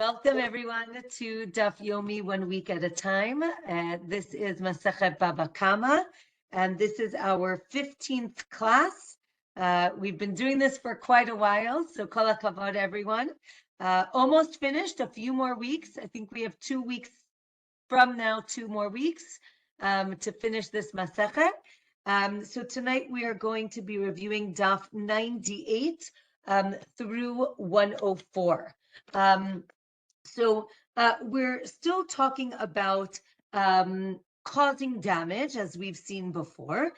Welcome everyone to Daf Yomi 1 week at a time. This is Masachet Bava Kamma, and this is our 15th class. We've been doing this for quite a while, so kol hakavod everyone. Almost finished, a few more weeks. I think we have 2 weeks from now, 2 more weeks to finish this Masachet. So tonight we are going to be reviewing Daf 98 through 104. So we're still talking about causing damage, as we've seen before.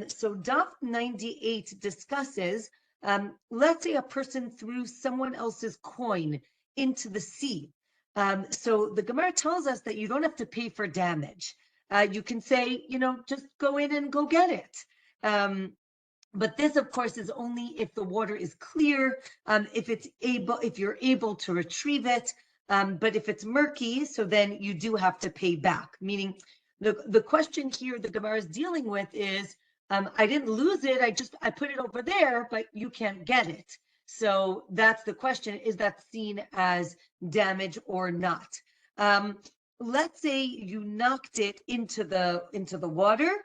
So Daf 98 discusses, let's say a person threw someone else's coin into the sea. So the Gemara tells us that you don't have to pay for damage. You can say, just go in and go get it. But this, of course, is only if the water is clear, if you're able to retrieve it. But if it's murky, so then you do have to pay back. Meaning, the question here the Gemara is dealing with is, I didn't lose it. I put it over there, but you can't get it. So that's the question: is that seen as damage or not? Let's say you knocked it into the water.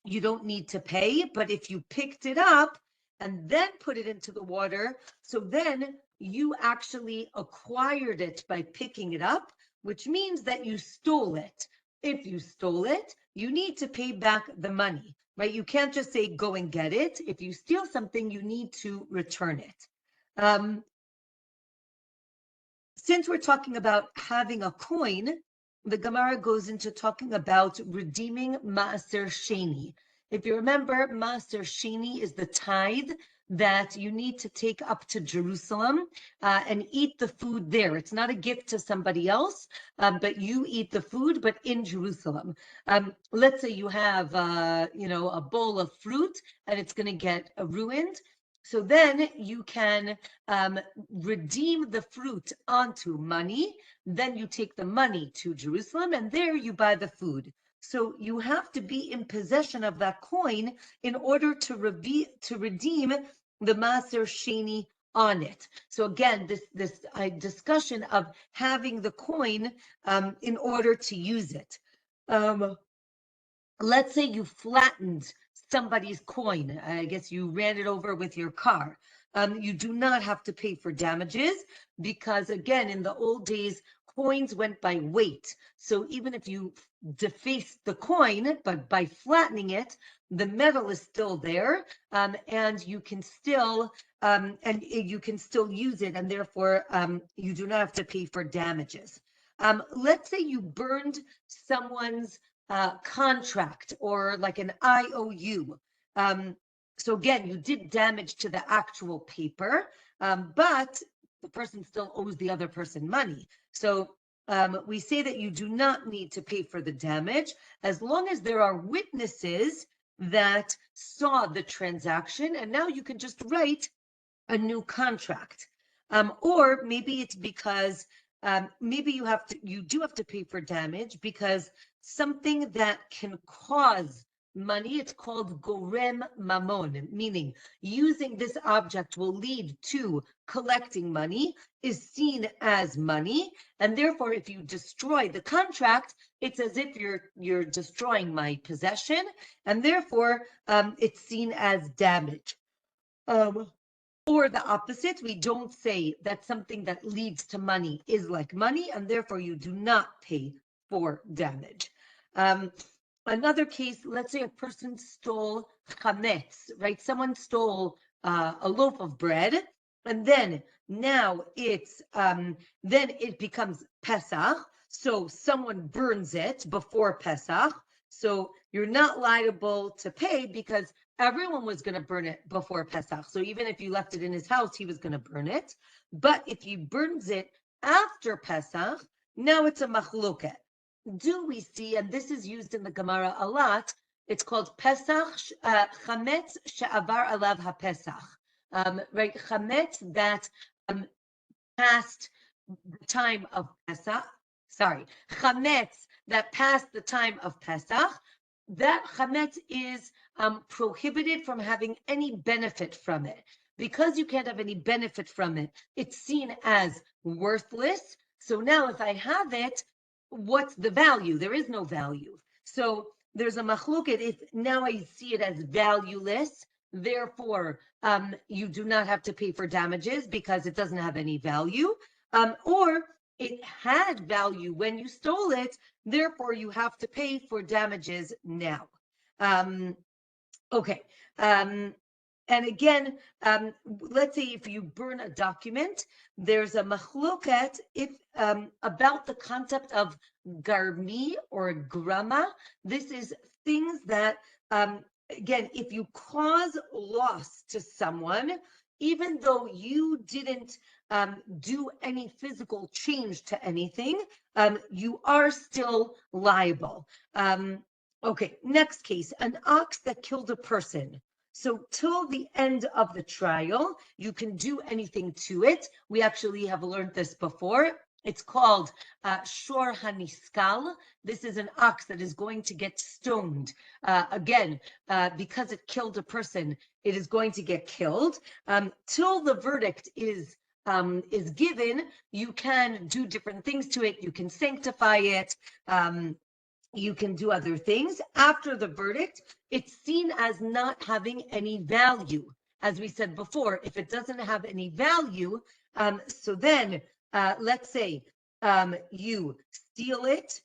You don't need to pay, but if you picked it up and then put it into the water, so then you actually acquired it by picking it up, which means that you stole it. If you stole it, you need to pay back the money, right? You can't just say, go and get it. If you steal something, you need to return it. Since we're talking about having a coin, the Gemara goes into talking about redeeming Maaser Sheni. If you remember, Maaser Sheni is the tithe that you need to take up to Jerusalem and eat the food there. It's not a gift to somebody else, but you eat the food, but in Jerusalem. Let's say you have, a bowl of fruit and it's going to get ruined. So then you can redeem the fruit onto money. Then you take the money to Jerusalem and there you buy the food. So you have to be in possession of that coin in order to redeem the Maaser Sheni on it. So again, this discussion of having the coin in order to use it. Let's say you flattened somebody's coin. I guess you ran it over with your car. You do not have to pay for damages because, again, in the old days, coins went by weight. So even if you defaced the coin, but by flattening it, the metal is still there, and you can still use it, and therefore you do not have to pay for damages. Let's say you burned someone's contract or like an IOU. So again, you did damage to the actual paper, but the person still owes the other person money. So we say that you do not need to pay for the damage as long as there are witnesses that saw the transaction, and now you can just write a new contract. Or maybe it's because maybe you do have to pay for damage because something that can cause money, it's called gorem mamon, meaning using this object will lead to collecting money, is seen as money, and therefore if you destroy the contract, it's as if you're destroying my possession, and therefore it's seen as damage. Or the opposite, we don't say that something that leads to money is like money, and therefore you do not pay for damage. Another case, let's say a person stole chametz, right? Someone stole a loaf of bread, and then now then it becomes Pesach, so someone burns it before Pesach, so you're not liable to pay because everyone was going to burn it before Pesach. So even if you left it in his house, he was going to burn it. But if he burns it after Pesach, now it's a machloket. Do we see, and this is used in the Gemara a lot, it's called Pesach, chametz she'avar alav haPesach, right? Chametz that passed the time of Pesach, chametz that passed the time of Pesach, that chametz is prohibited from having any benefit from it. Because you can't have any benefit from it, it's seen as worthless. So now if I have it, what's the value? There is no value. So there's a machloket. If now I see it as valueless, therefore you do not have to pay for damages because it doesn't have any value. Or it had value when you stole it, therefore you have to pay for damages now. Okay. And again, let's say if you burn a document, there's a machloket if about the concept of garmi or grama. This is things that, again, if you cause loss to someone, even though you didn't do any physical change to anything, you are still liable. Okay, next case, an ox that killed a person. So till the end of the trial, you can do anything to it. We actually have learned this before. It's called shor haniskal. This is an ox that is going to get stoned. Again, because it killed a person, it is going to get killed. Till the verdict is given, you can do different things to it. You can sanctify it. You can do other things. After the verdict, it's seen as not having any value. As we said before, if it doesn't have any value, so then let's say you steal it,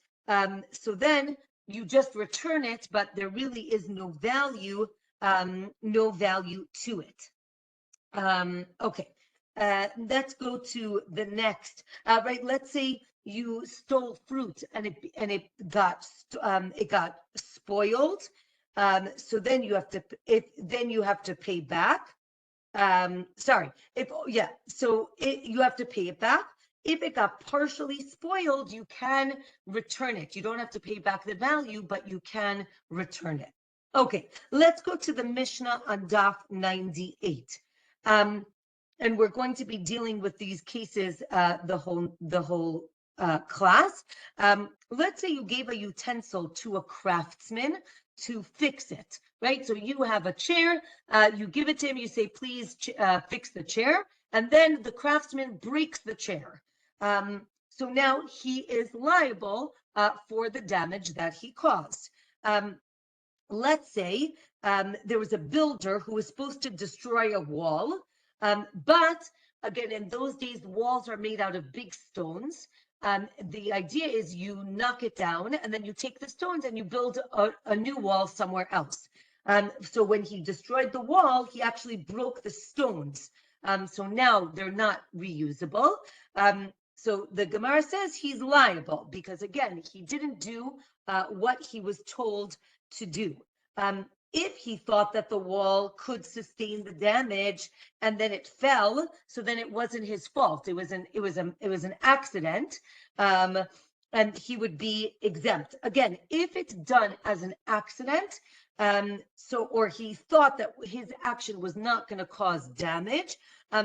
so then you just return it, but there really is no value to it. Okay, let's go to the next. Right, let's say you stole fruit and it got spoiled. So then you have to pay back. Sorry, you have to pay it back. If it got partially spoiled, you can return it. You don't have to pay back the value, but you can return it. Okay, let's go to the Mishnah on Daf 98. And we're going to be dealing with these cases the whole class. Let's say you gave a utensil to a craftsman to fix it, right? So you have a chair, you give it to him, you say, please fix the chair, and then the craftsman breaks the chair. So now he is liable for the damage that he caused. Let's say there was a builder who was supposed to destroy a wall, but again, in those days, walls are made out of big stones. The idea is you knock it down and then you take the stones and you build a new wall somewhere else. So when he destroyed the wall, he actually broke the stones. So now they're not reusable. So the Gemara says he's liable because, again, he didn't do what he was told to do. If he thought that the wall could sustain the damage and then it fell, so then it wasn't his fault. It was an accident, and he would be exempt. Again, if it's done as an accident, or he thought that his action was not going to cause damage,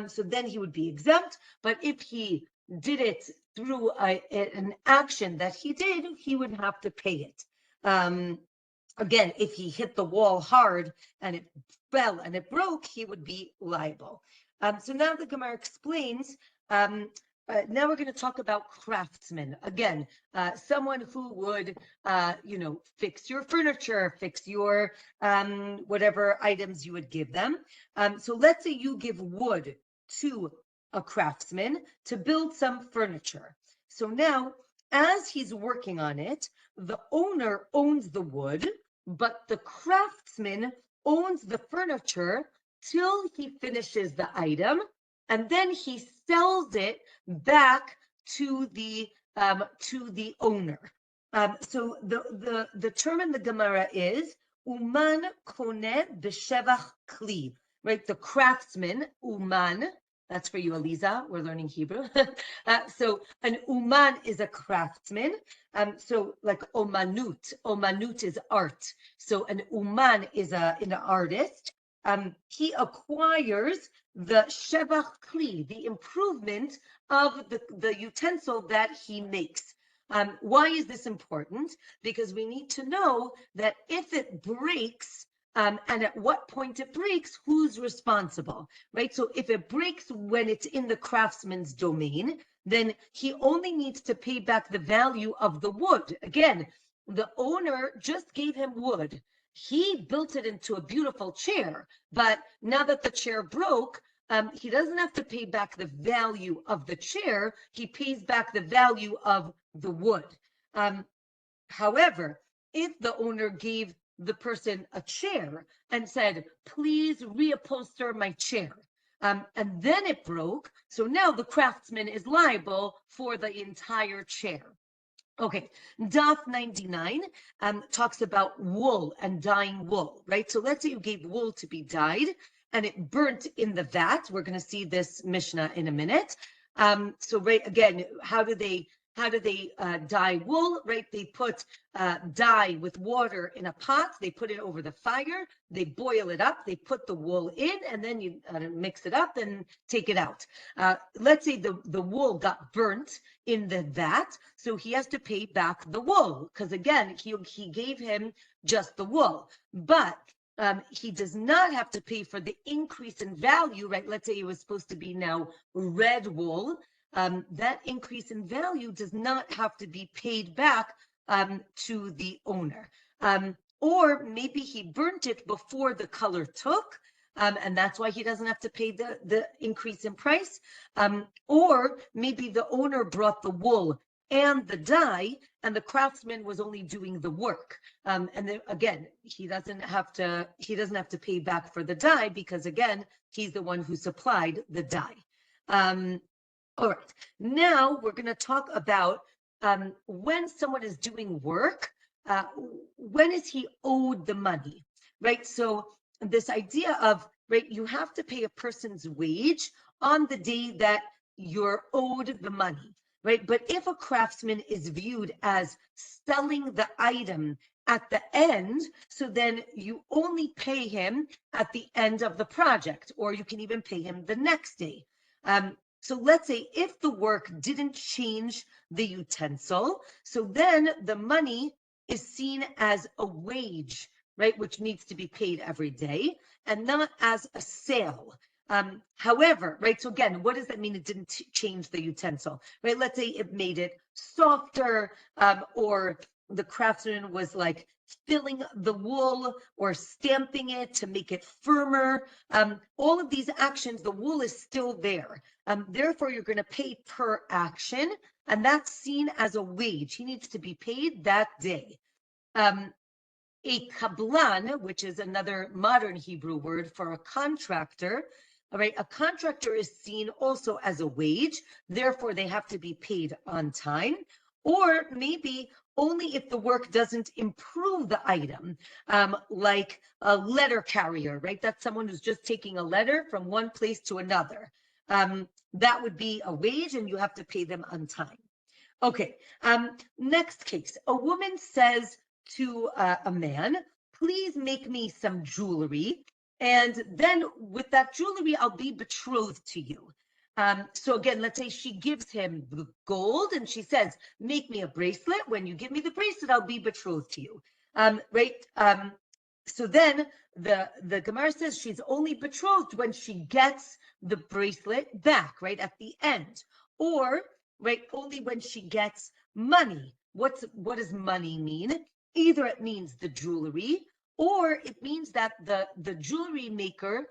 so then he would be exempt. But if he did it through an action that he did, he would have to pay it. Again, if he hit the wall hard and it fell and it broke, he would be liable. So now the Gemara explains, now we're going to talk about craftsmen. Again, someone who would, fix your furniture, fix your whatever items you would give them. So let's say you give wood to a craftsman to build some furniture. So now, as he's working on it, the owner owns the wood, but the craftsman owns the furniture till he finishes the item, and then he sells it back to the owner. So the term in the Gemara is uman koneh b'shevach kli, right? The craftsman, uman. That's for you, Aliza. We're learning Hebrew. So an uman is a craftsman. So like omanut. Omanut is art. So an uman is an artist. He acquires the shevach kli, the improvement of the utensil that he makes. Why is this important? Because we need to know that if it breaks, and at what point it breaks, who's responsible, right? So if it breaks when it's in the craftsman's domain, then he only needs to pay back the value of the wood. Again, the owner just gave him wood. He built it into a beautiful chair, but now that the chair broke, he doesn't have to pay back the value of the chair. He pays back the value of the wood. However, if the owner gave the person a chair and said, please reupholster my chair, and then it broke, so now the craftsman is liable for the entire chair. Okay, Daf 99 talks about wool and dyeing wool, right? So let's say you gave wool to be dyed and it burnt in the vat. We're going to see this Mishnah in a minute. So right, again, how do they dye wool, right? They put dye with water in a pot, they put it over the fire, they boil it up, they put the wool in, and then you mix it up and take it out. Let's say the wool got burnt in the vat, so he has to pay back the wool, because again, he gave him just the wool. But he does not have to pay for the increase in value, right? Let's say it was supposed to be now red wool. That increase in value does not have to be paid back to the owner. Or maybe he burnt it before the color took, and that's why he doesn't have to pay the increase in price. Or maybe the owner brought the wool and the dye, and the craftsman was only doing the work. And then again, he doesn't have to pay back for the dye because again, he's the one who supplied the dye. All right, now we're going to talk about when someone is doing work, when is he owed the money, right? So this idea of, right, you have to pay a person's wage on the day that you're owed the money, right? But if a craftsman is viewed as selling the item at the end, so then you only pay him at the end of the project, or you can even pay him the next day. So let's say if the work didn't change the utensil, so then the money is seen as a wage, right, which needs to be paid every day and not as a sale. However, right, so again, what does that mean it didn't change the utensil, right? Let's say it made it softer, or the craftsman was like filling the wool or stamping it to make it firmer. All of these actions, the wool is still there. Therefore, you're going to pay per action, and that's seen as a wage. He needs to be paid that day. A kablan, which is another modern Hebrew word for a contractor, all right, a contractor is seen also as a wage. Therefore, they have to be paid on time. Or maybe only if the work doesn't improve the item, like a letter carrier, right? That's someone who's just taking a letter from one place to another. That would be a wage and you have to pay them on time. Okay, next case. A woman says to a man, please make me some jewelry, and then with that jewelry, I'll be betrothed to you. So again, let's say she gives him the gold and she says, make me a bracelet. When you give me the bracelet, I'll be betrothed to you. Right? So then the Gemara says she's only betrothed when she gets the bracelet back, right, at the end. Or, right, only when she gets money. What does money mean? Either it means the jewelry, or it means that the jewelry maker,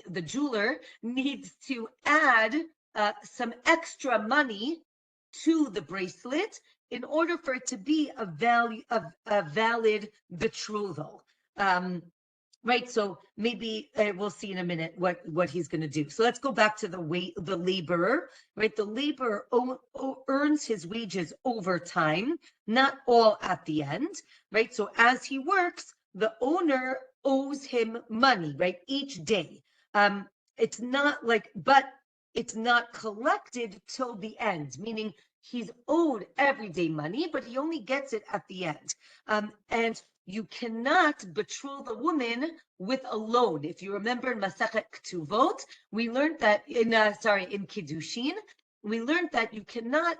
the jeweler, needs to add some extra money to the bracelet in order for it to be a valid betrothal. Right, so maybe we'll see in a minute what he's going to do. So let's go back to the laborer, right? The laborer earns his wages over time, not all at the end, right? So as he works, the owner owes him money, right? Each day. It's not like, but it's not collected till the end, meaning he's owed everyday money, but he only gets it at the end. And you cannot betroth a woman with a loan. If you remember in Masachet Ketuvot, we learned that in Kiddushin, we learned that you cannot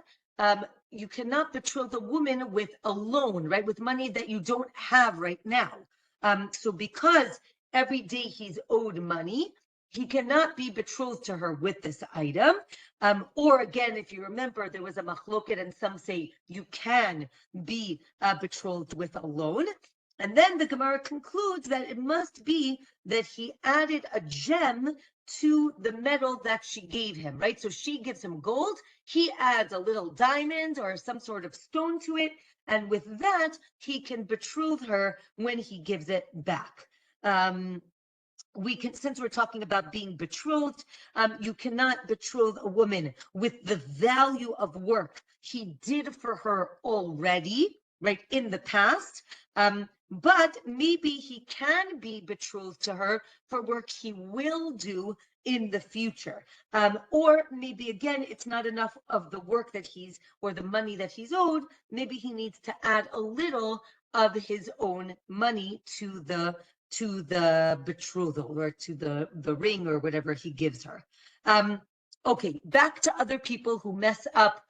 betroth a woman with a loan, right? With money that you don't have right now. So because every day he's owed money, he cannot be betrothed to her with this item. Or again, if you remember, there was a machloket, and some say you can be betrothed with a loan. And then the Gemara concludes that it must be that he added a gem to the metal that she gave him, right? So she gives him gold, he adds a little diamond or some sort of stone to it, and with that, he can betroth her when he gives it back. We can, since we're talking about being betrothed, you cannot betroth a woman with the value of work he did for her already, right, in the past. But maybe he can be betrothed to her for work he will do in the future. Or maybe, again, it's not enough of the work that he's, or the money that he's owed. Maybe he needs to add a little of his own money to the betrothal, or to the ring, or whatever he gives her. Okay, back to other people who mess up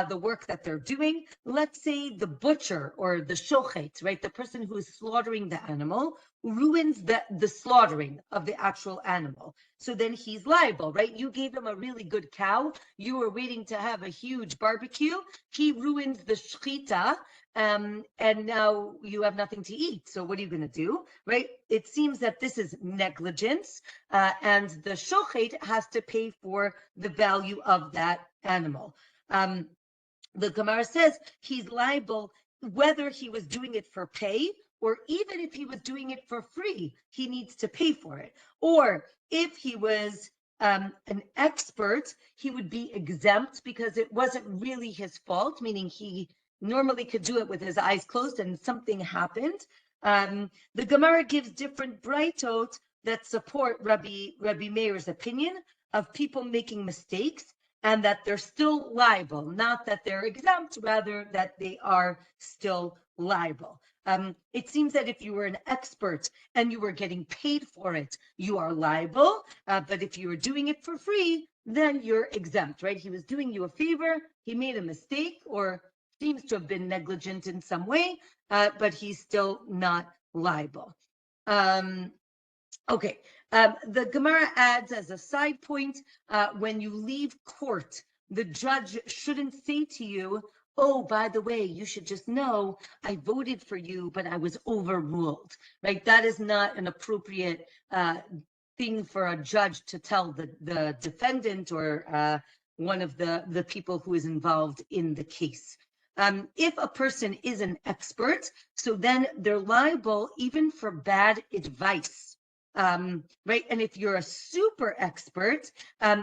the work that they're doing. Let's say the butcher or the shochet, right? The person who is slaughtering the animal ruins the slaughtering of the actual animal. So then he's liable, right? You gave him a really good cow. You were waiting to have a huge barbecue. He ruins the shchita, and now you have nothing to eat. So what are you going to do, right? It seems that this is negligence, and the shochet has to pay for the value of that animal. The Gemara says he's liable whether he was doing it for pay, or even if he was doing it for free, he needs to pay for it. Or if he was an expert, he would be exempt because it wasn't really his fault, meaning he normally could do it with his eyes closed and something happened. The Gemara gives different braitot that support Rabbi Meir's opinion of people making mistakes, and that they're still liable, not that they're exempt, rather that they are still liable. It seems that if you were an expert and you were getting paid for it, you are liable. But if you were doing it for free, then you're exempt, right? He was doing you a favor, he made a mistake, or seems to have been negligent in some way, but he's still not liable. Okay, the Gemara adds as a side point, when you leave court, the judge shouldn't say to you, oh, by the way, you should just know I voted for you, but I was overruled, right? That is not an appropriate thing for a judge to tell the defendant, or one of the people who is involved in the case. If a person is an expert, so then they're liable even for bad advice. Right? And if you're a super expert,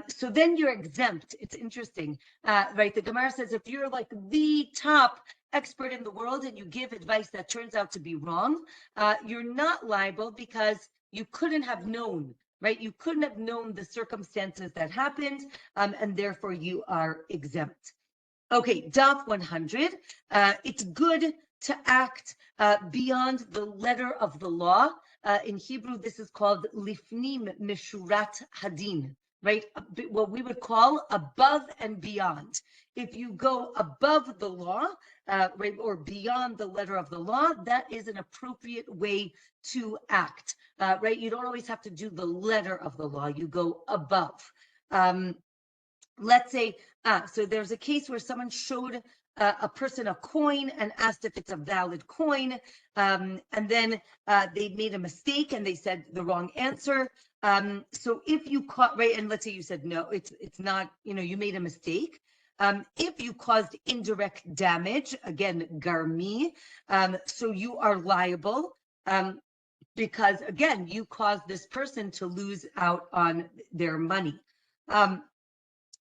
so then you're exempt. It's interesting, right? The Gemara says if you're like the top expert in the world and you give advice that turns out to be wrong, you're not liable because you couldn't have known, right? You couldn't have known the circumstances that happened, and therefore you are exempt. Okay, Daf 100. It's good to act beyond the letter of the law. In Hebrew, this is called lifnim mishurat hadin, right? What we would call above and beyond. If you go above the law, right, or beyond the letter of the law, that is an appropriate way to act, right? You don't always have to do the letter of the law. You go above. Let's say, so there's a case where someone showed a person a coin and asked if it's a valid coin, and then they made a mistake and they said the wrong answer. So if you caught, right, and let's say you said no, it's not, you made a mistake. If you caused indirect damage, again, garmi, so you are liable, because again, you caused this person to lose out on their money.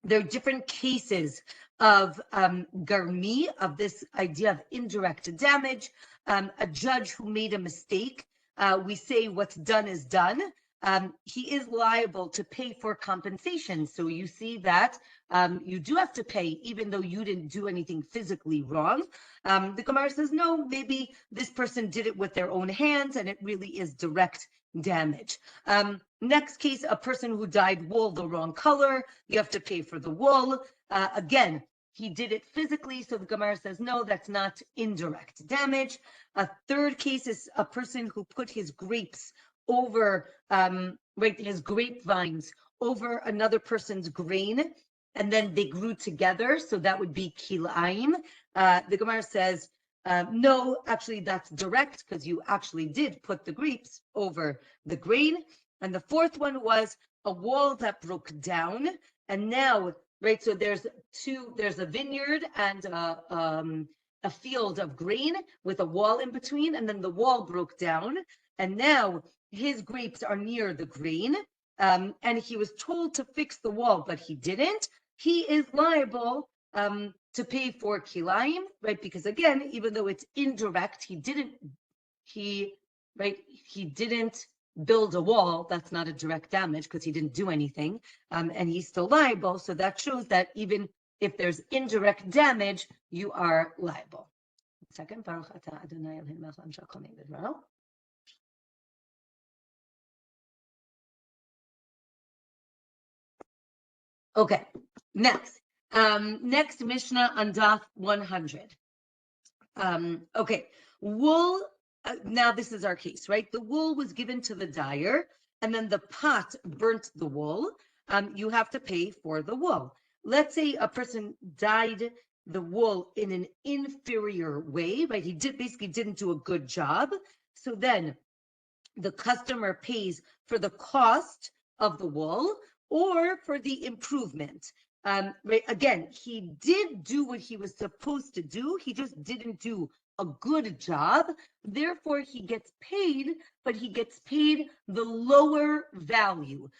There are different cases of garmi, of this idea of indirect damage. A judge who made a mistake, we say what's done is done. He is liable to pay for compensation. So you see that you do have to pay, even though you didn't do anything physically wrong. The Gemara says, no, maybe this person did it with their own hands and it really is direct damage. Next case, a person who dyed wool the wrong color, you have to pay for the wool. Again, he did it physically, so the Gemara says, no, that's not indirect damage. A third case is a person who put his grapes over right, his grapevines over another person's grain, and then they grew together, so that would be kilaim. The Gemara says, no, actually that's direct because you actually did put the grapes over the grain. And the fourth one was a wall that broke down, and now, right, so there's a vineyard and a field of grain with a wall in between, and then the wall broke down, and now his grapes are near the grain, and he was told to fix the wall, but he didn't. He is liable to pay for kilaim, right? Because again, even though it's indirect, he didn't build a wall. That's not a direct damage because he didn't do anything, and he's still liable. So that shows that even if there's indirect damage, you are liable. Second, Baruch Ata Adonai Eloheinu melech haolam shel kol b'dvaro. Okay, next Mishnah on Daf 100. Okay, wool. Now this is our case, right? The wool was given to the dyer, and then the pot burnt the wool. You have to pay for the wool. Let's say a person dyed the wool in an inferior way, right? He basically didn't do a good job. So then the customer pays for the cost of the wool or for the improvement. Right? Again, he did do what he was supposed to do. He just didn't do a good job. Therefore, he gets paid, but he gets paid the lower value,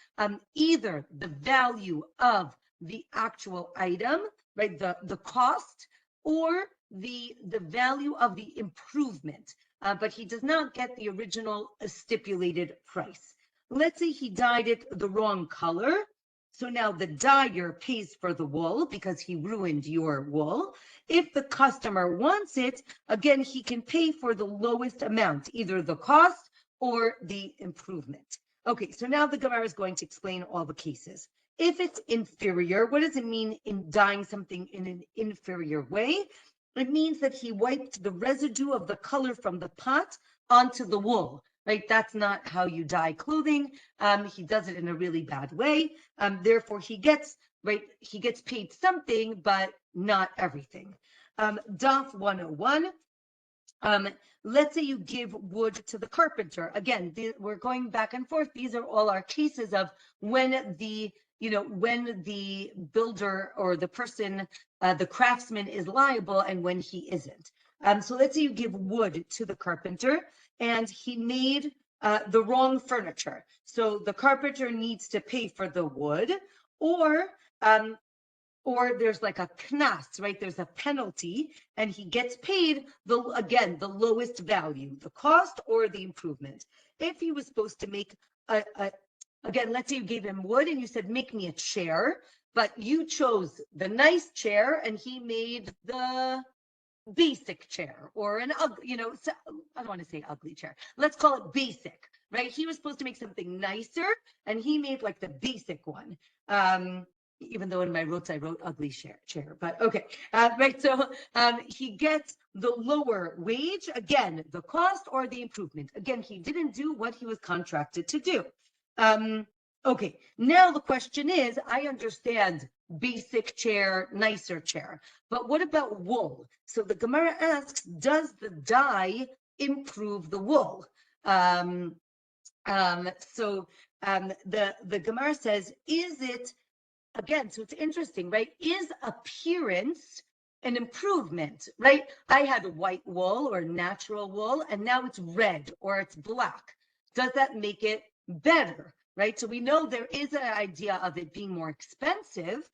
either the value of the actual item, right, the cost, or the value of the improvement. But he does not get the original stipulated price. Let's say he dyed it the wrong color. So now the dyer pays for the wool because he ruined your wool. If the customer wants it, again, he can pay for the lowest amount, either the cost or the improvement. Okay, so now the Gemara is going to explain all the cases. If it's inferior, what does it mean in dyeing something in an inferior way? It means that he wiped the residue of the color from the pot onto the wool. Right, that's not how you dye clothing. He does it in a really bad way. Therefore, he gets paid something, but not everything. Daf 101. Let's say you give wood to the carpenter. Again, we're going back and forth. These are all our cases of when the builder or the person, the craftsman is liable and when he isn't. So let's say you give wood to the carpenter and he made the wrong furniture. So the carpenter needs to pay for the wood, or there's like a knas, right? There's a penalty, and he gets paid the lowest value, the cost or the improvement. If he was supposed to make again, let's say you gave him wood and you said, make me a chair, but you chose the nice chair and he made the basic chair, or an ugly, I don't want to say ugly chair. Let's call it basic, right? He was supposed to make something nicer and he made like the basic one. Even though in my notes I wrote ugly chair, but okay. Right, so he gets the lower wage, again, the cost or the improvement. Again, he didn't do what he was contracted to do. Okay, now the question is, I understand basic chair, nicer chair, but what about wool? So the Gemara asks, does the dye improve the wool? The Gemara says, is it, again, so it's interesting, right? Is appearance an improvement, right? I had white wool or natural wool, and now it's red or it's black. Does that make it better, right? So we know there is an idea of it being more expensive.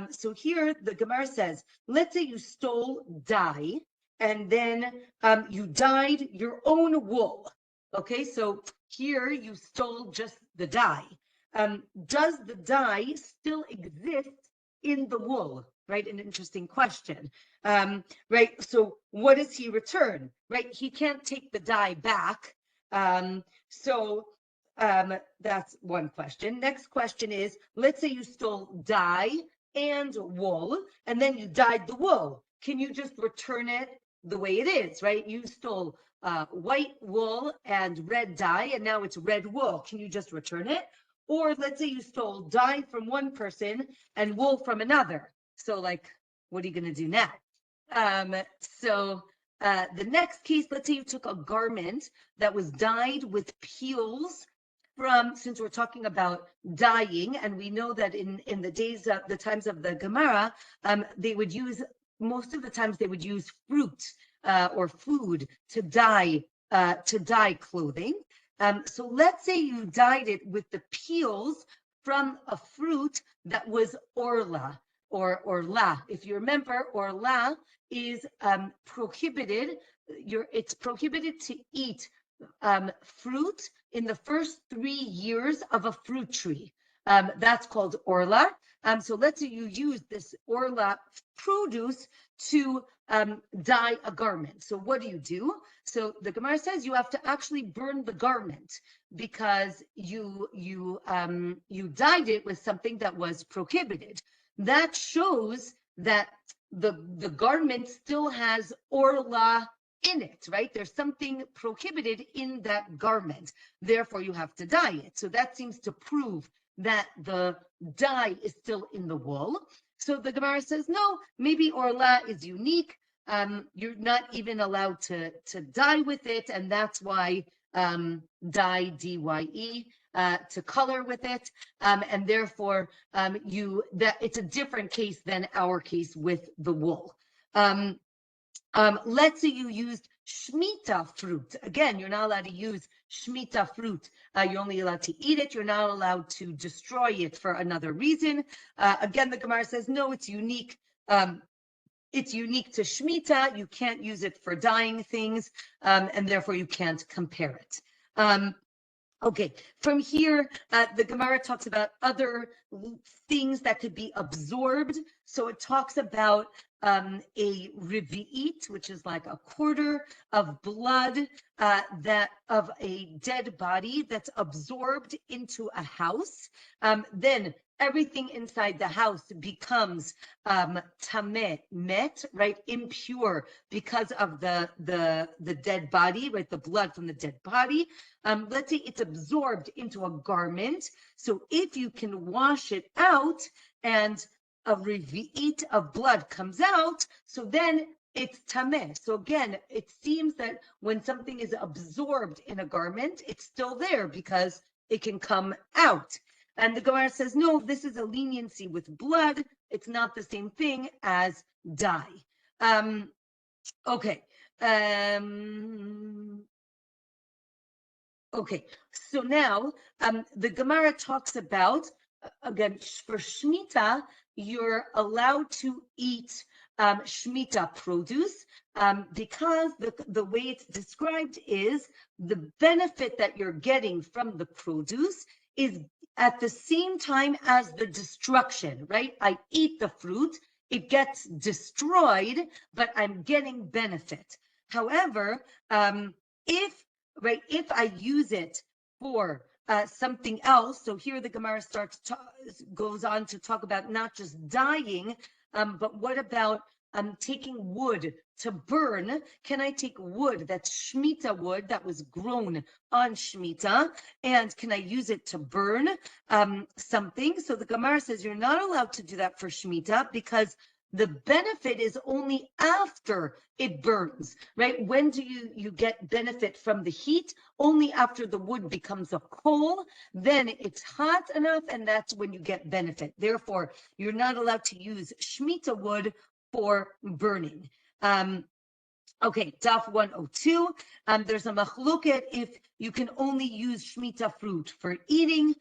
So here the Gemara says, let's say you stole dye and then you dyed your own wool. Okay, so here you stole just the dye. Does the dye still exist in the wool? Right, an interesting question. Right, so what does he return? Right, he can't take the dye back. That's one question. Next question is, let's say you stole dye and wool, and then you dyed the wool. Can you just return it the way it is, right? You stole white wool and red dye, and now it's red wool. Can you just return it? Or let's say you stole dye from one person and wool from another. So like, what are you going to do now? The next case, let's say you took a garment that was dyed with peels from, since we're talking about dyeing, and we know that in the days of the times of the Gemara, they would use, most of the times they would use fruit or food to dye clothing. So let's say you dyed it with the peels from a fruit that was orla or la. If you remember, orla is prohibited. It's prohibited to eat fruit in the first 3 years of a fruit tree. That's called orla. So let's say you use this orla produce to dye a garment. So what do? So the Gemara says you have to actually burn the garment because you dyed it with something that was prohibited. That shows that the garment still has orla in it, right? There's something prohibited in that garment. Therefore, you have to dye it. So that seems to prove that the dye is still in the wool. So the Gemara says, no, maybe orla is unique. You're not even allowed to dye with it, and that's why dye, D-Y-E, to color with it, and therefore it's a different case than our case with the wool. Let's say you used Shemitah fruit. Again, you're not allowed to use Shemitah fruit. You're only allowed to eat it. You're not allowed to destroy it for another reason. Again, the Gemara says, no, it's unique. It's unique to Shemitah. You can't use it for dyeing things, and therefore you can't compare it. Okay, from here, the Gemara talks about other things that could be absorbed. So it talks about a revi'it, which is like a quarter of blood that of a dead body that's absorbed into a house. Then everything inside the house becomes tameh, met, right, impure because of the dead body, right, the blood from the dead body. Let's say it's absorbed into a garment. So if you can wash it out and a revi'it of blood comes out, so then it's tameh. So again, it seems that when something is absorbed in a garment, it's still there because it can come out. And the Gemara says, no, this is a leniency with blood. It's not the same thing as dye. Okay. Okay, so now the Gemara talks about, again, for Shemitah, you're allowed to eat Shemitah produce because the way it's described is the benefit that you're getting from the produce is at the same time as the destruction, right? I eat the fruit, it gets destroyed, but I'm getting benefit. However, if I use it for something else, so here the Gemara goes on to talk about not just dyeing, but what about taking wood to burn? Can I take wood that's Shemitah wood that was grown on Shemitah, and can I use it to burn something? So the Gemara says you're not allowed to do that for Shemitah because the benefit is only after it burns, right? When do you get benefit from the heat? Only after the wood becomes a coal, then it's hot enough, and that's when you get benefit. Therefore, you're not allowed to use Shemitah wood for burning. Okay, Daf 102. There's a machloket if you can only use Shemitah fruit for eating,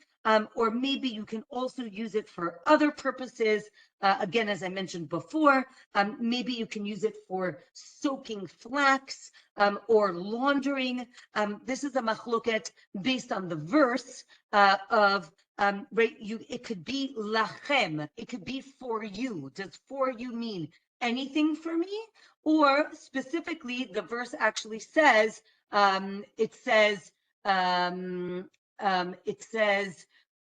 or maybe you can also use it for other purposes. Again, as I mentioned before, maybe you can use it for soaking flax or laundering. This is a machloket based on the verse of right. It could be lachem. It could be for you. Does for you mean anything for me? Or specifically, the verse actually says, it says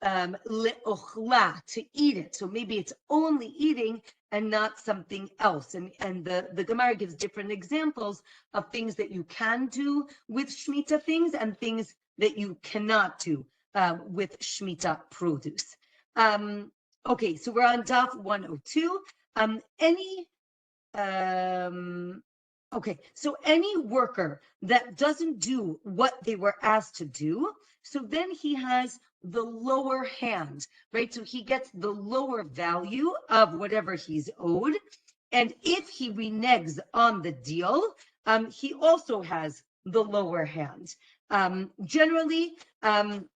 le'ochla, to eat it. So maybe it's only eating and not something else. And the Gemara gives different examples of things that you can do with Shemitah things and things that you cannot do with Shemitah produce. Okay, so we're on Daf 102. Okay, so any worker that doesn't do what they were asked to do, so then he has the lower hand, right? So he gets the lower value of whatever he's owed. And if he reneges on the deal, he also has the lower hand. Generally, and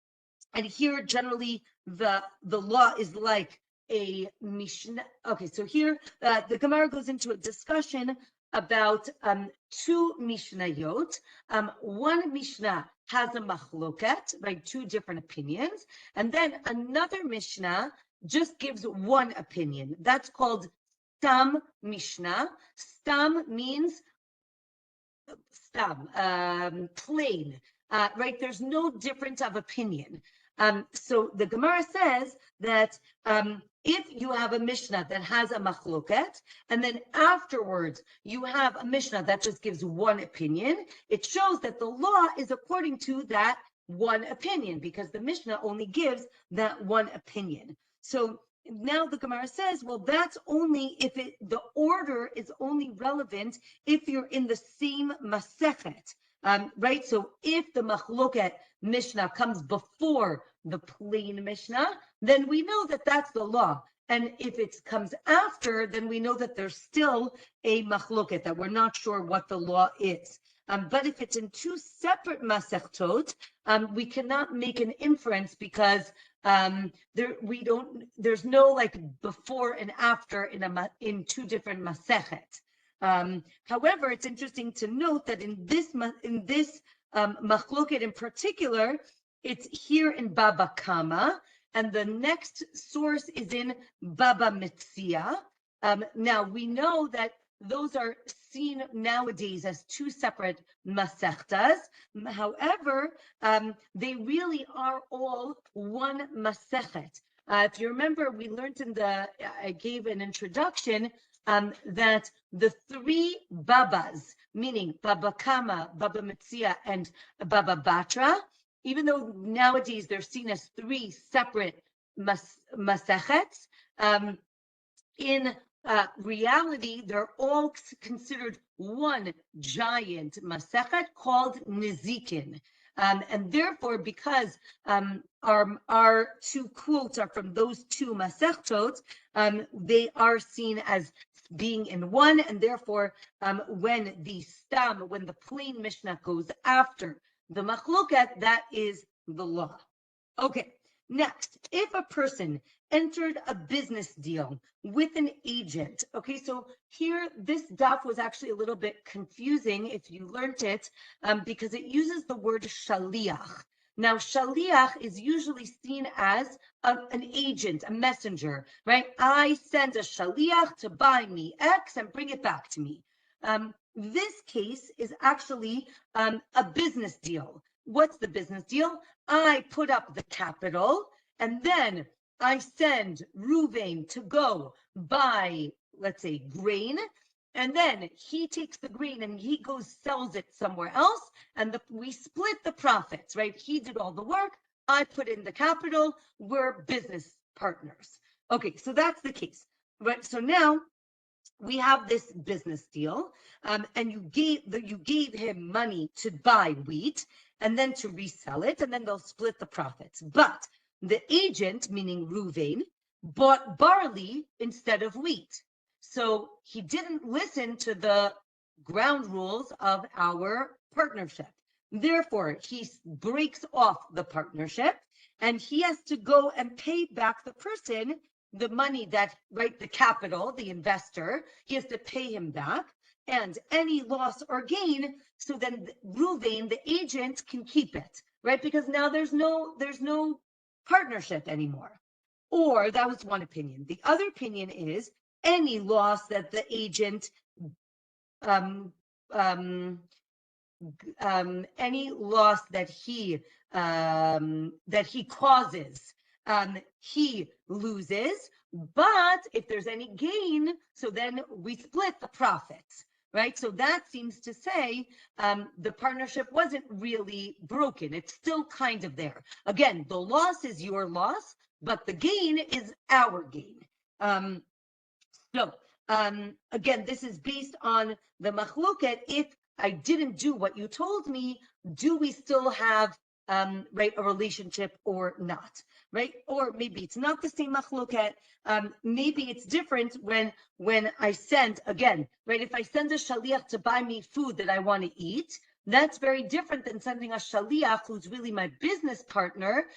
here generally the law is like a Mishnah. Okay, so here the Gemara goes into a discussion about two Mishnayot. One Mishnah has a machloket, right? Two different opinions, and then another Mishnah just gives one opinion. That's called Stam Mishnah. Stam means stam, plain, right? There's no difference of opinion. So the Gemara says that if you have a Mishnah that has a machloket, and then afterwards you have a Mishnah that just gives one opinion, it shows that the law is according to that one opinion, because the Mishnah only gives that one opinion. So now the Gemara says, well, that's only if the order is only relevant if you're in the same masechet, right? So if the machloket Mishnah comes before the plain Mishnah, then we know that that's the law. And if it comes after, then we know that there's still a machloket, that we're not sure what the law is. But if it's in two separate masechtot, we cannot make an inference because there's no like before and after in two different masechet. However, it's interesting to note that in this machloket in particular, it's here in Baba Kamma, and the next source is in Baba Metzia. Now we know that those are seen nowadays as two separate masechtas. However, they really are all one masechet. If you remember, we learned I gave an introduction that the three babas, meaning Baba Kamma, Baba Metzia, and Baba Batra, even though nowadays they're seen as three separate masechets, in reality, they're all considered one giant masechet called Nezikin. And therefore, because our two quotes are from those two masechtot, they are seen as being in one, and therefore, when the plain Mishnah goes after the machloket, that is the law. Okay, next, if a person entered a business deal with an agent. Okay, so here this daf was actually a little bit confusing if you learned it, because it uses the word shaliach. Now, shaliach is usually seen as an agent, a messenger, right? I send a shaliach to buy me X and bring it back to me. This case is actually a business deal. What's the business deal? I put up the capital, and then I send Ruvain to go buy, let's say, grain, and then he takes the grain and he goes sells it somewhere else, and we split the profits, right? He did all the work, I put in the capital, we're business partners. Okay, so that's the case, right? So now we have this business deal, and you gave him money to buy wheat and then to resell it, and then they'll split the profits. But the agent, meaning Ruvain, bought barley instead of wheat. So he didn't listen to the ground rules of our partnership. Therefore, he breaks off the partnership, and he has to go and pay back the person the money that, right, the capital, the investor, he has to pay him back, and any loss or gain, so then Ruvain, the agent, can keep it, right? Because now there's no partnership anymore. Or that was one opinion. The other opinion is any loss that the agent any loss that he causes he loses. But if there's any gain, so then we split the profits, right? So that seems to say the partnership wasn't really broken. It's still kind of there. Again, the loss is your loss, but the gain is our gain. So again, this is based on the machloket. If I didn't do what you told me, do we still have right, a relationship or not, right? Or maybe it's not the same machloket. Maybe it's different when I send, again, right? If I send a shaliach to buy me food that I want to eat, that's very different than sending a shaliach who's really my business partner.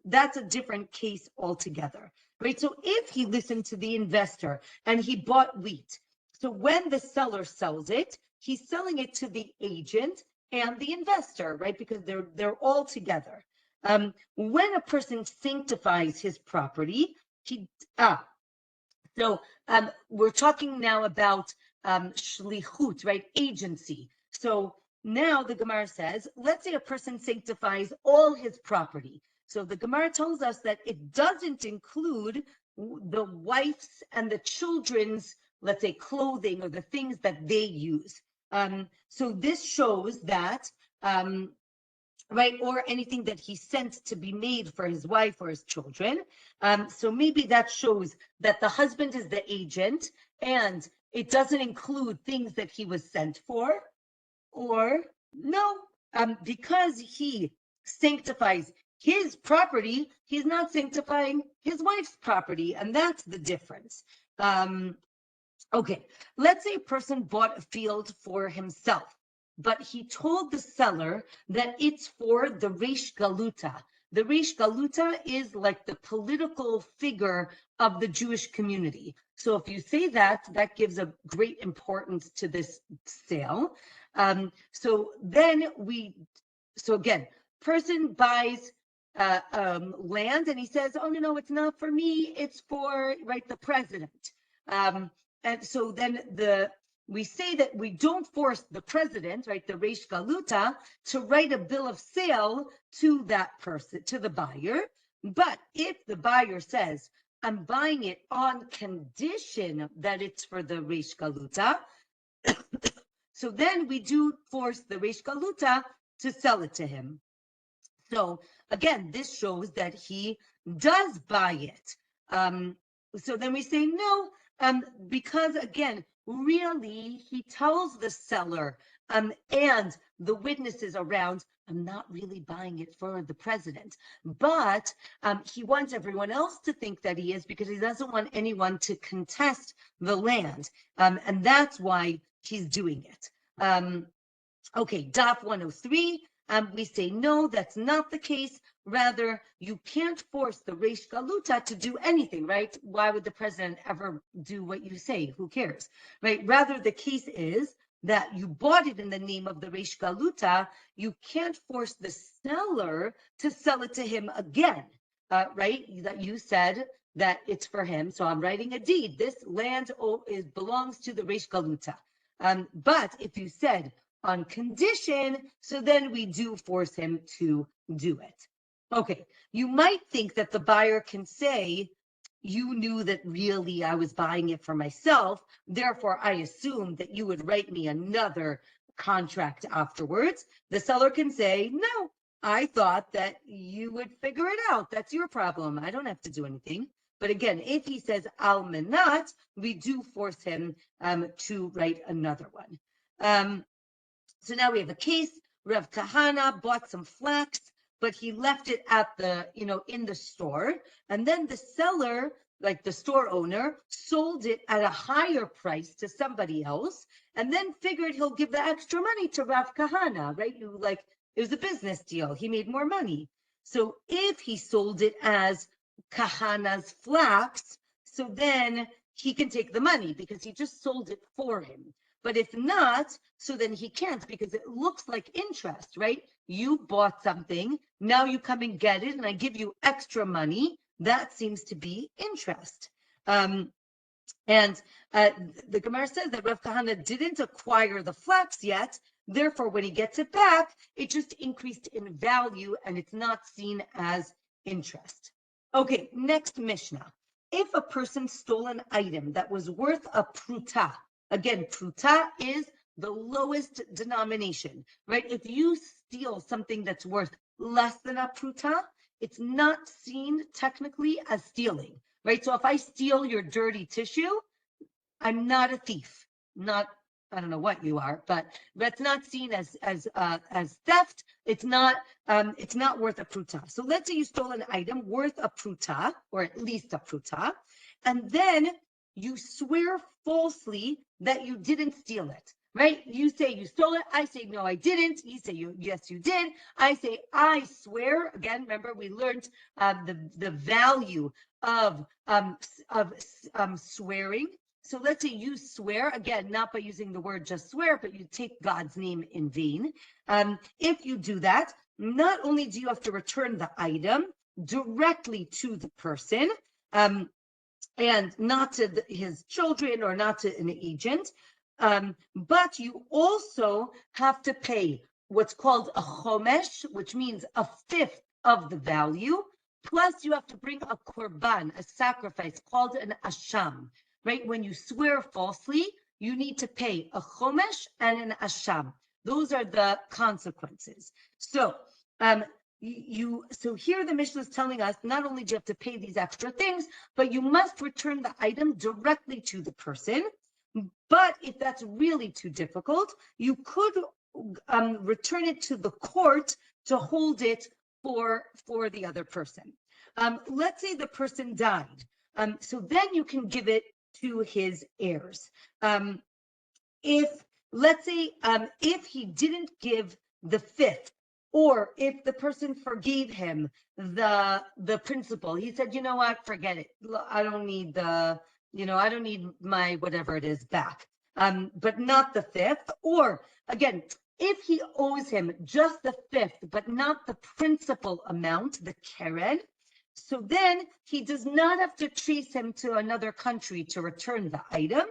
That's a different case altogether, right? So if he listened to the investor and he bought wheat, so when the seller sells it, he's selling it to the agent and the investor, right? Because they're all together. When a person sanctifies his property, so we're talking now about shlichut, right? Agency. So now the Gemara says, let's say a person sanctifies all his property. So the Gemara tells us that it doesn't include the wife's and the children's, let's say, clothing or the things that they use. So this shows that, right, or anything that he sent to be made for his wife or his children. So maybe that shows that the husband is the agent and it doesn't include things that he was sent for. Or no, because he sanctifies his property, he's not sanctifying his wife's property, and that's the difference. Okay, let's say a person bought a field for himself, but he told the seller that it's for the Reish Galuta. The Reish Galuta is like the political figure of the Jewish community. So if you say that, that gives a great importance to this sale. So again, person buys land and he says, oh, no, it's not for me, it's for, right, the president. And so then we say that we don't force the president, right, the Reish Galuta, to write a bill of sale to that person, to the buyer. But if the buyer says, I'm buying it on condition that it's for the Reish Galuta, so then we do force the Reish Galuta to sell it to him. So again, this shows that he does buy it. So then we say no, because again, really, he tells the seller and the witnesses around, I'm not really buying it for the president, but he wants everyone else to think that he is because he doesn't want anyone to contest the land. And that's why he's doing it. Okay, DAF 103. We say, no, that's not the case. Rather, you can't force the Reish Galuta to do anything, right? Why would the president ever do what you say? Who cares, right? Rather, the case is that you bought it in the name of the Reish Galuta. You can't force the seller to sell it to him again, right? That you said that it's for him. So I'm writing a deed. This land belongs to the Reish Galuta. But if you said, on condition, so then we do force him to do it. Okay, you might think that the buyer can say, you knew that really I was buying it for myself, therefore I assumed that you would write me another contract afterwards. The seller can say, no, I thought that you would figure it out. That's your problem. I don't have to do anything. But again, if he says al menat, we do force him to write another one. So now we have a case. Rav Kahana bought some flax, but he left it at in the store. And then the seller, like the store owner, sold it at a higher price to somebody else, and then figured he'll give the extra money to Rav Kahana, right? It was a business deal. He made more money. So if he sold it as Kahana's flax, so then he can take the money because he just sold it for him. But if not, so then he can't because it looks like interest, right? You bought something, now you come and get it, and I give you extra money. That seems to be interest. And the Gemara says that Rav Kahana didn't acquire the flax yet. Therefore, when he gets it back, it just increased in value and it's not seen as interest. Okay, next Mishnah. If a person stole an item that was worth a pruta, again, pruta is the lowest denomination, right? If you steal something that's worth less than a pruta, it's not seen technically as stealing, right? So if I steal your dirty tissue, I'm not a thief. Not, I don't know what you are, but that's not seen as theft. It's not worth a pruta. So let's say you stole an item worth a pruta, or at least a pruta, and then you swear falsely that you didn't steal it. Right? You say you stole it. I say no, I didn't. You say yes, you did. I say I swear. Again, remember we learned the value of swearing. So let's say you swear, again, not by using the word just swear, but you take God's name in vain. If you do that, not only do you have to return the item directly to the person, and not to his children or not to an agent, but you also have to pay what's called a chomesh, which means a fifth of the value. Plus, you have to bring a korban, a sacrifice called an asham, right? When you swear falsely, you need to pay a chomesh and an asham. Those are the consequences. So, so here the Mishnah is telling us not only do you have to pay these extra things, but you must return the item directly to the person. But if that's really too difficult, you could return it to the court to hold it for the other person. Let's say the person died. So then you can give it to his heirs. If, let's say, if he didn't give the fifth, or if the person forgave him the principal, he said, you know what, forget it. I don't need I don't need my whatever it is back. But not the fifth. Or again, if he owes him just the fifth, but not the principal amount, the keren, so then he does not have to chase him to another country to return the item.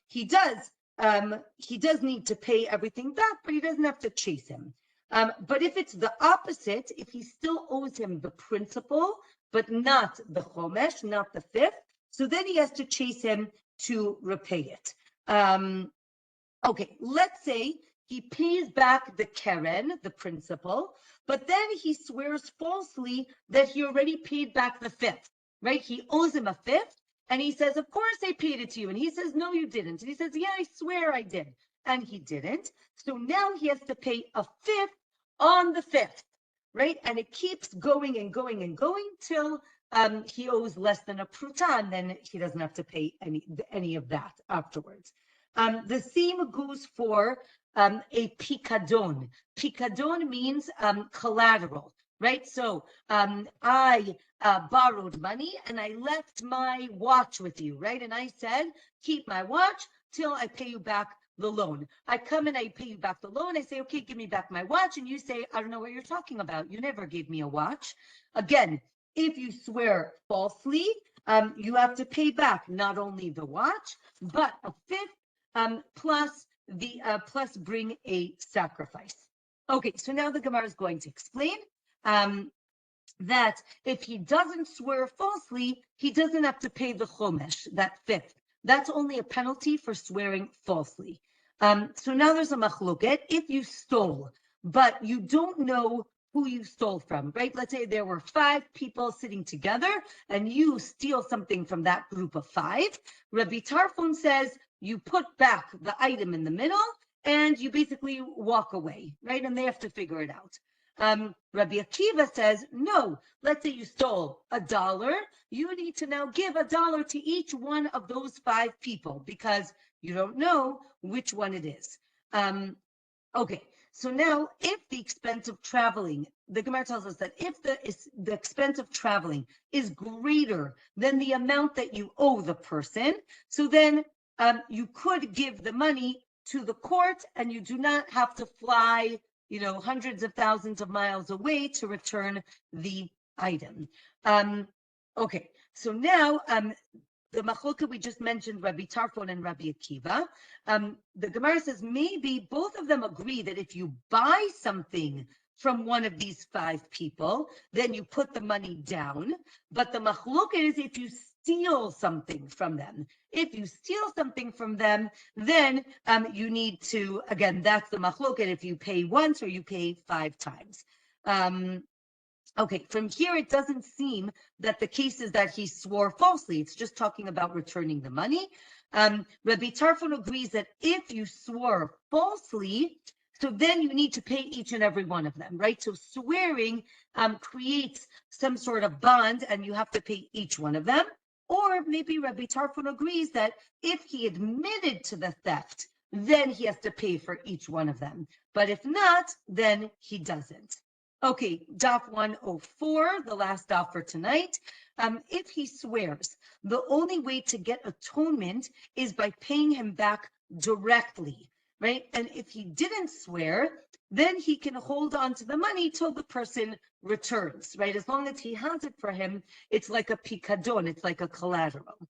He does need to pay everything back, but he doesn't have to chase him. But if it's the opposite, if he still owes him the principal, but not the chomesh, not the fifth, so then he has to chase him to repay it. Okay, let's say he pays back the keren, the principal, but then he swears falsely that he already paid back the fifth, right? He owes him a fifth, and he says, of course I paid it to you. And he says, no, you didn't. And he says, yeah, I swear I did. And he didn't. So now he has to pay a fifth on the fifth, right? And it keeps going and going and going till he owes less than a pruta, and then he doesn't have to pay any of that afterwards. The same goes for a picadon. Picadon means collateral, right? So I borrowed money and I left my watch with you, right? And I said, keep my watch till I pay you back the loan. I come and I pay you back the loan. I say, okay, give me back my watch. And you say, I don't know what you're talking about. You never gave me a watch. Again, if you swear falsely, you have to pay back not only the watch, but a fifth plus bring a sacrifice. Okay, so now the Gemara is going to explain that if he doesn't swear falsely, he doesn't have to pay the chomesh, that fifth. That's only a penalty for swearing falsely. So now there's a machloket. If you stole, but you don't know who you stole from, right? Let's say there were 5 people sitting together and you steal something from that group of 5. Rabbi Tarfon says you put back the item in the middle and you basically walk away, right? And they have to figure it out. Rabbi Akiva says, no, let's say you stole $1. You need to now give $1 to each one of those 5 people because you don't know which one it is. Okay, so now if the expense of traveling, the Gemara tells us that if the expense of traveling is greater than the amount that you owe the person, so then you could give the money to the court and you do not have to fly hundreds of thousands of miles away to return the item. Okay, so now the machloka we just mentioned, Rabbi Tarfon and Rabbi Akiva, the Gemara says maybe both of them agree that if you buy something from one of these 5 people, then you put the money down. But the machloket is if you steal something from them. If you steal something from them, then you need to, again, that's the machloket, if you pay once or you pay 5 times. Okay, from here, it doesn't seem that the case is that he swore falsely. It's just talking about returning the money. Rabbi Tarfon agrees that if you swore falsely, so then you need to pay each and every one of them, right? So swearing creates some sort of bond, and you have to pay each one of them. Or maybe Rabbi Tarfon agrees that if he admitted to the theft, then he has to pay for each one of them. But if not, then he doesn't. Okay, daf 104, the last daf for tonight. If he swears, the only way to get atonement is by paying him back directly, right? And if he didn't swear, then he can hold on to the money till the person returns, right? As long as he has it for him, it's like a pikadon, it's like a collateral.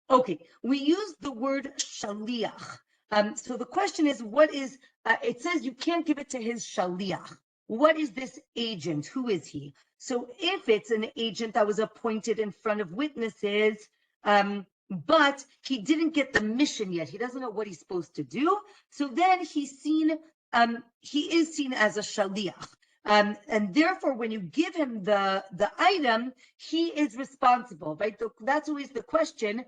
Okay, we use the word shaliach. So the question is, what is, it says you can't give it to his shaliach. What is this agent? Who is he? So if it's an agent that was appointed in front of witnesses, but he didn't get the mission yet, he doesn't know what he's supposed to do, so then he's seen, he is seen as a shaliach. And therefore, when you give him the item, he is responsible, right? That's always the question,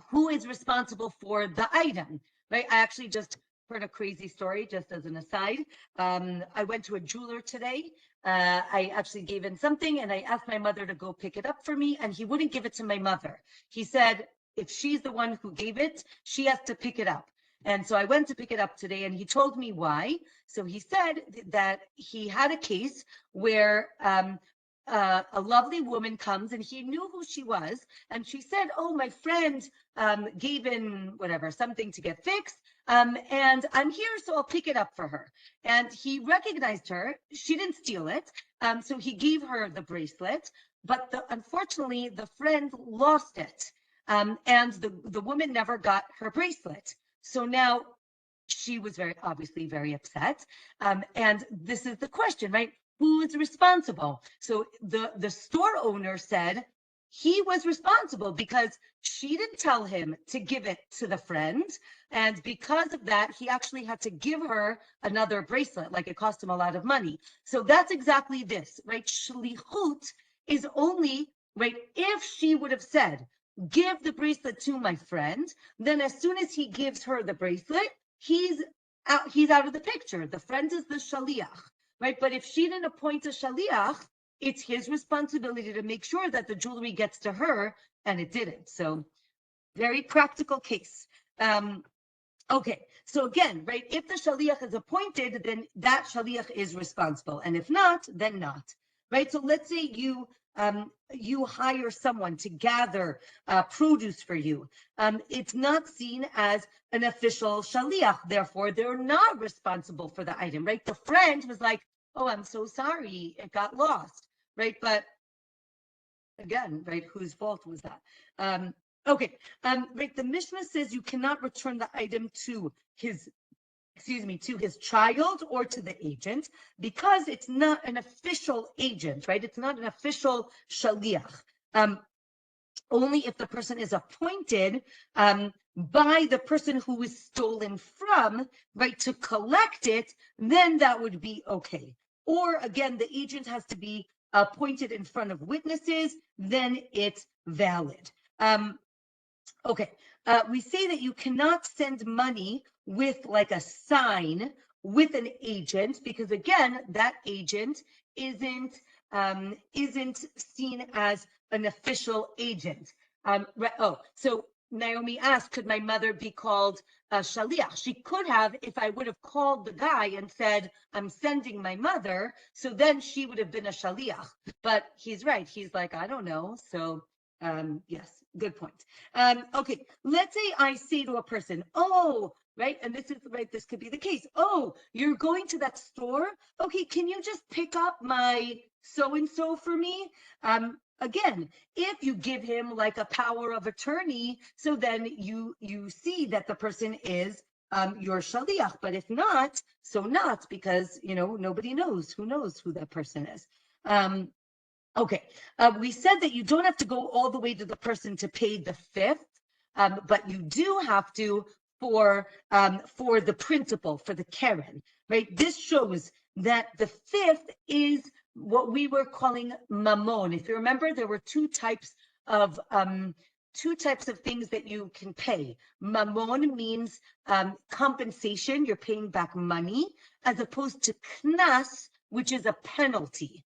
who is responsible for the item, right? I actually just heard a crazy story, just as an aside. I went to a jeweler today. I actually gave in something and I asked my mother to go pick it up for me, and he wouldn't give it to my mother. He said, if she's the one who gave it, she has to pick it up. And so I went to pick it up today, and he told me why. So he said that he had a case where a lovely woman comes, and he knew who she was, and she said, oh, my friend gave in whatever, something to get fixed, and I'm here, so I'll pick it up for her. And he recognized her. She didn't steal it, so he gave her the bracelet, but unfortunately, the friend lost it, and the woman never got her bracelet. So now she was obviously very upset, and this is the question, right? Who is responsible? So the store owner said he was responsible because she didn't tell him to give it to the friend. And because of that, he actually had to give her another bracelet, like it cost him a lot of money. So that's exactly this, right? Shlichut is only, right, if she would have said, give the bracelet to my friend, then as soon as he gives her the bracelet, he's out of the picture. The friend is the shaliach. Right, but if she didn't appoint a shaliach, it's his responsibility to make sure that the jewelry gets to her, and it didn't. So, very practical case. Okay, so again, right, if the shaliach is appointed, then that shaliach is responsible, and if not, then not. Right, so let's say you hire someone to gather produce for you. It's not seen as an official shaliach, therefore they're not responsible for the item, right? The friend was like, oh, I'm so sorry, it got lost, right? But again, right, whose fault was that? Okay, right, the Mishnah says you cannot return the item to his child or to the agent, because it's not an official agent, right? It's not an official shaliach. Only if the person is appointed by the person who is stolen from, right, to collect it, then that would be okay. Or again, the agent has to be appointed in front of witnesses, then it's valid. Okay, we say that you cannot send money with like a sign with an agent, because again, that agent isn't seen as an official agent. So Naomi asked, could my mother be called a shaliach? She could have, if I would have called the guy and said, I'm sending my mother, so then she would have been a shaliach. But he's right. He's like, I don't know. So yes, good point. Okay, let's say I say to a person, oh, right, and this is right, this could be the case. Oh, you're going to that store? Okay, can you just pick up my so-and-so for me? Again, if you give him like a power of attorney, so then you see that the person is you're shaliach. But if not, so not, because nobody knows. Who knows who that person is? Okay, we said that you don't have to go all the way to the person to pay the fifth, but you do have to for the principal, for the Karen, right? This shows that the fifth is what we were calling mammon. If you remember, there were two types of things that you can pay. Mammon means compensation; you're paying back money, as opposed to knas, which is a penalty.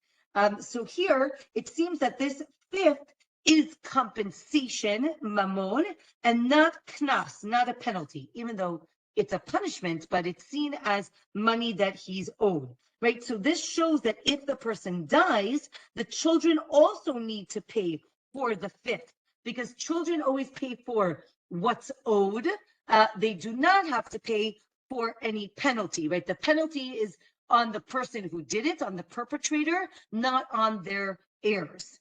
So here it seems that this fifth is compensation, mammon, and not knas, not a penalty, even though it's a punishment, but it's seen as money that he's owed, right? So this shows that if the person dies, the children also need to pay for the fifth, because children always pay for what's owed. They do not have to pay for any penalty, right? The penalty is on the person who did it, on the perpetrator, not on their heirs.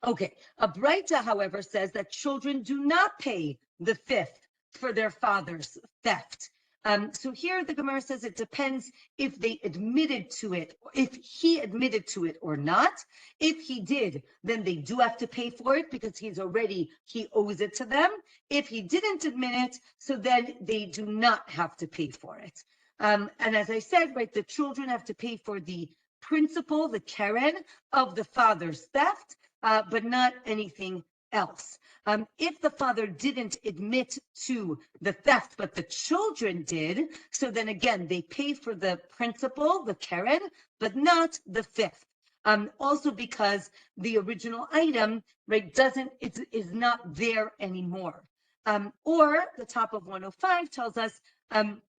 Okay, a Braita, however, says that children do not pay the fifth for their father's theft. So here the Gemara says it depends if they admitted to it, if he admitted to it or not. If he did, then they do have to pay for it because he owes it to them. If he didn't admit it, so then they do not have to pay for it. And as I said, right, the children have to pay for the principal, the Karen, of the father's theft, but not anything else. If the father didn't admit to the theft, but the children did, so then again, they pay for the principal, the Karen, but not the fifth. Also because the original item, right, is not there anymore. Or the top of 105 tells us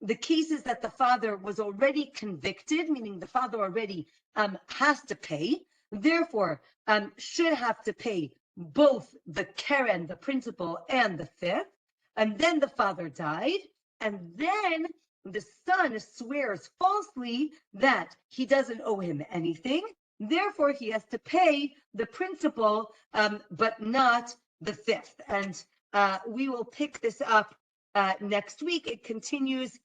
the cases that the father was already convicted, meaning the father already has to pay, therefore should have to pay both the Karen, the principal, and the fifth, and then the father died, and then the son swears falsely that he doesn't owe him anything, therefore he has to pay the principal, but not the fifth. And we will pick this up next week. It continues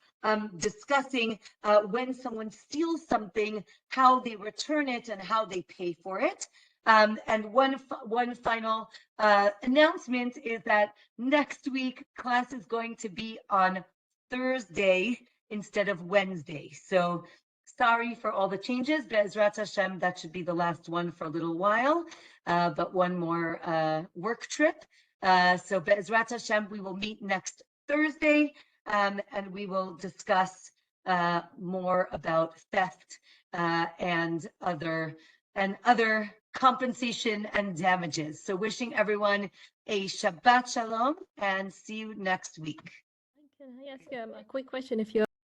discussing when someone steals something, how they return it and how they pay for it. And one final announcement is that next week class is going to be on Thursday instead of Wednesday. So sorry for all the changes. Be'ezrat Hashem, that should be the last one for a little while, but one more work trip. So Be'ezrat Hashem, we will meet next Thursday, and we will discuss more about theft and other compensation and damages. So wishing everyone a Shabbat Shalom and see you next week. Can I ask a quick question? If you